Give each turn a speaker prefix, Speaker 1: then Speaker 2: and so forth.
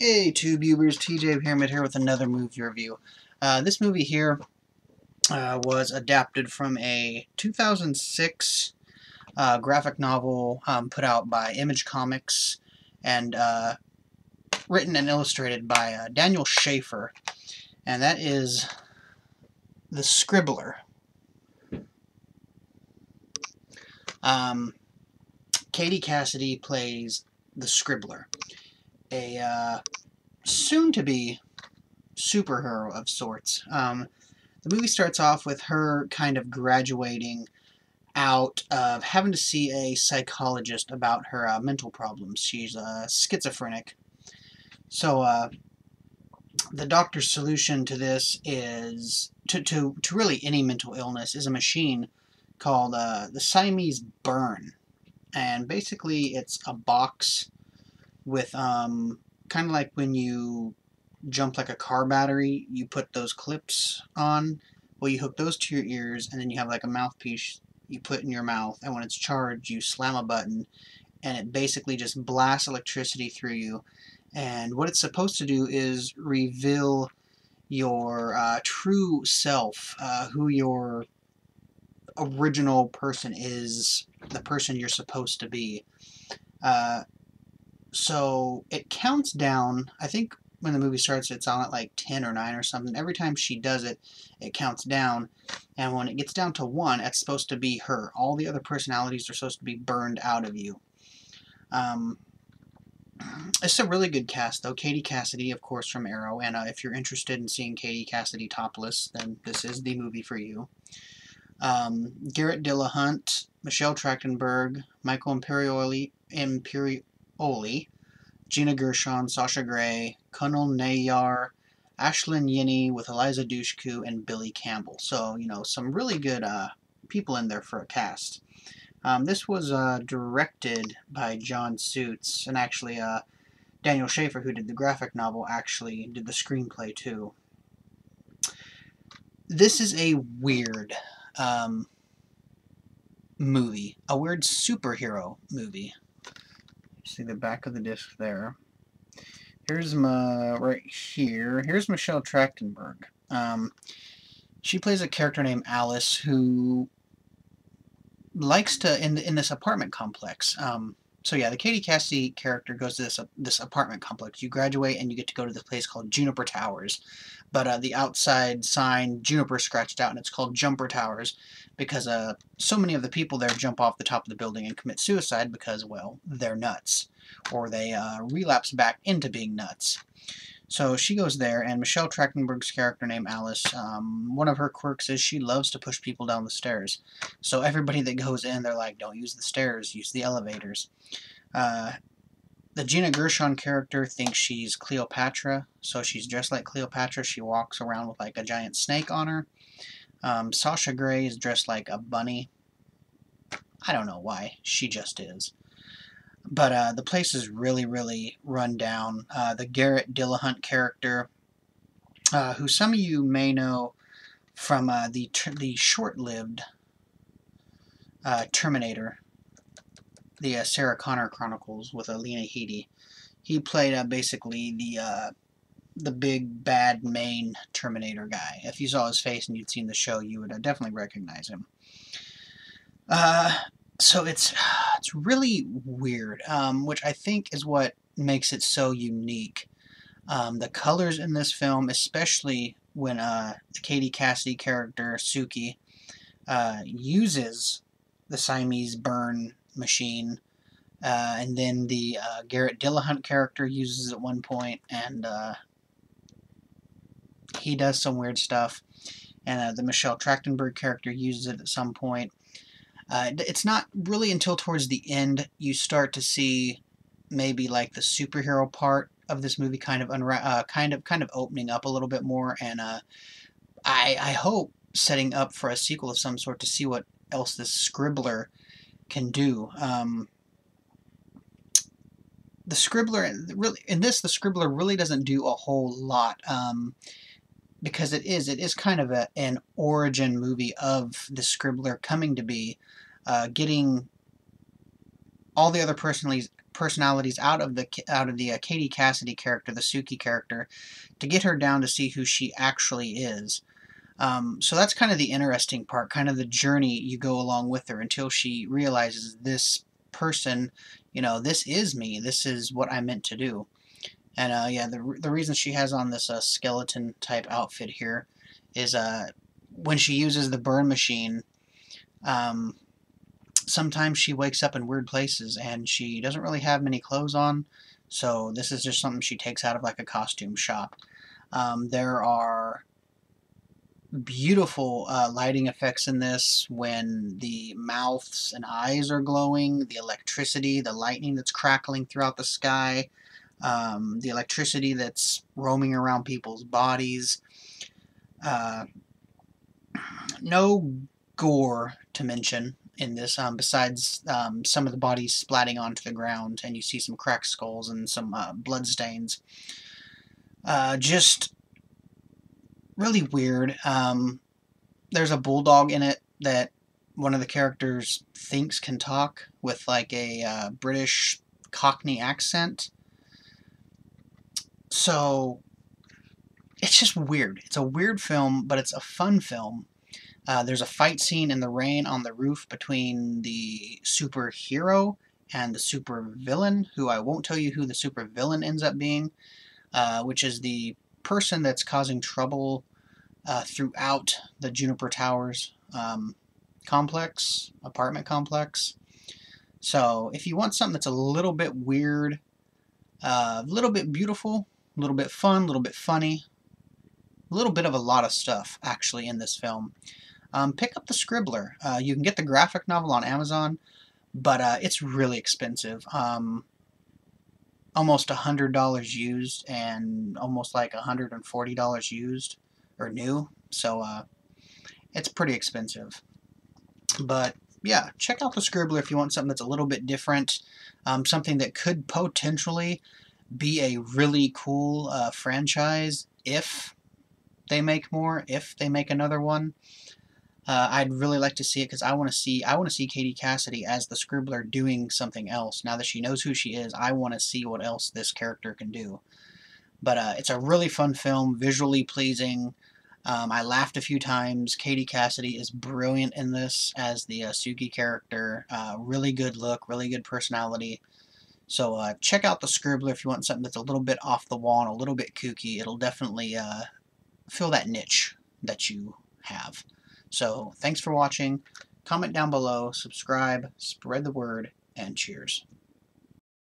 Speaker 1: Hey TubeUbers, TJ Pyramid here with another movie review. This movie here was adapted from a 2006 graphic novel put out by Image Comics and written and illustrated by Daniel Schaefer, and that is The Scribbler. Katie Cassidy plays the Scribbler, a soon-to-be superhero of sorts. The movie starts off with her kind of graduating out of having to see a psychologist about her mental problems. She's schizophrenic. So the doctor's solution to this is, to really any mental illness, is a machine called the Siamese burn. And basically it's a box with, kind of like when you jump like a car battery, you put those clips on. Well, you hook those to your ears, and then you have like a mouthpiece you put in your mouth, and when it's charged, you slam a button, and it basically just blasts electricity through you. And what it's supposed to do is reveal your true self, who your original person is, the person you're supposed to be. So it counts down, I think when the movie starts it's on at like 10 or 9 or something. Every time she does it, it counts down, and when it gets down to 1, it's supposed to be her. All the other personalities are supposed to be burned out of you. It's a really good cast though. Katie Cassidy, of course, from Arrow, and if you're interested in seeing Katie Cassidy topless, then this is the movie for you. Garrett Dillahunt, Michelle Trachtenberg, Michael Imperioli, Gina Gershon, Sasha Grey, Kunal Nayar, Ashlyn Yinny with Eliza Dushku, and Billy Campbell. So, you know, some really good people in there for a cast. This was directed by John Suits, and actually Daniel Schaefer, who did the graphic novel, actually did the screenplay too. This is a weird movie, a weird superhero movie. See the back of the disc there. Here's right here. Here's Michelle Trachtenberg. She plays a character named Alice who likes to in this apartment complex. So yeah, the Katie Cassidy character goes to this apartment complex. You graduate and you get to go to this place called Juniper Towers, but the outside sign Juniper scratched out, and it's called Jumper Towers because so many of the people there jump off the top of the building and commit suicide because, well, they're nuts, or they relapse back into being nuts. So she goes there, and Michelle Trachtenberg's character named Alice, one of her quirks is she loves to push people down the stairs. So everybody that goes in, they're like, don't use the stairs, use the elevators. The Gina Gershon character thinks she's Cleopatra, so she's dressed like Cleopatra. She walks around with like a giant snake on her. Sasha Grey is dressed like a bunny. I don't know why, she just is. But the place is really, really run down. The Garrett Dillahunt character, who some of you may know from the short-lived Terminator, the Sarah Connor Chronicles with Lena Headey. He played basically the big bad main Terminator guy. If you saw his face and you'd seen the show, you would definitely recognize him. So it's really weird, which I think is what makes it so unique. The colors in this film, especially when the Katie Cassidy character, Suki, uses the Siamese burn machine, and then the Garrett Dillahunt character uses it at one point, and he does some weird stuff, and the Michelle Trachtenberg character uses it at some point. It's not really until towards the end you start to see maybe like the superhero part of this movie kind of opening up a little bit more, and I hope setting up for a sequel of some sort to see what else this Scribbler can do. The Scribbler the Scribbler really doesn't do a whole lot, because it is kind of an origin movie of the Scribbler coming to be, getting all the other personalities out of the Katie Cassidy character, the Suki character, to get her down to see who she actually is. So that's kind of the interesting part, kind of the journey you go along with her until she realizes this person, you know, this is me, this is what I meant to do. And yeah, the reason she has on this skeleton type outfit here is when she uses the burn machine, um, sometimes she wakes up in weird places and she doesn't really have many clothes on, so this is just something she takes out of like a costume shop. There are beautiful lighting effects in this when the mouths and eyes are glowing, the electricity, the lightning that's crackling throughout the sky, the electricity that's roaming around people's bodies. No gore to mention in this, besides some of the bodies splatting onto the ground, and you see some cracked skulls and some blood stains. Just really weird. There's a bulldog in it that one of the characters thinks can talk with like a British Cockney accent. So it's just weird. It's a weird film, but it's a fun film. There's a fight scene in the rain on the roof between the superhero and the supervillain, who I won't tell you who the supervillain ends up being, which is the person that's causing trouble throughout the Juniper Towers apartment complex. So if you want something that's a little bit weird, a little bit beautiful, a little bit fun, a little bit funny, a little bit of a lot of stuff actually in this film, pick up the Scribbler. You can get the graphic novel on Amazon, but it's really expensive. Almost $100 used and almost like $140 used or new. So it's pretty expensive. But yeah, check out the Scribbler if you want something that's a little bit different, something that could potentially be a really cool franchise if they make more, if they make another one. I'd really like to see it because I want to see Katie Cassidy as the Scribbler doing something else. Now that she knows who she is, I want to see what else this character can do. But it's a really fun film, visually pleasing. I laughed a few times. Katie Cassidy is brilliant in this as the Suki character. Really good look, really good personality. So check out the Scribbler if you want something that's a little bit off the wall and a little bit kooky. It'll definitely fill that niche that you have. So thanks for watching. Comment down below, subscribe, spread the word, and cheers.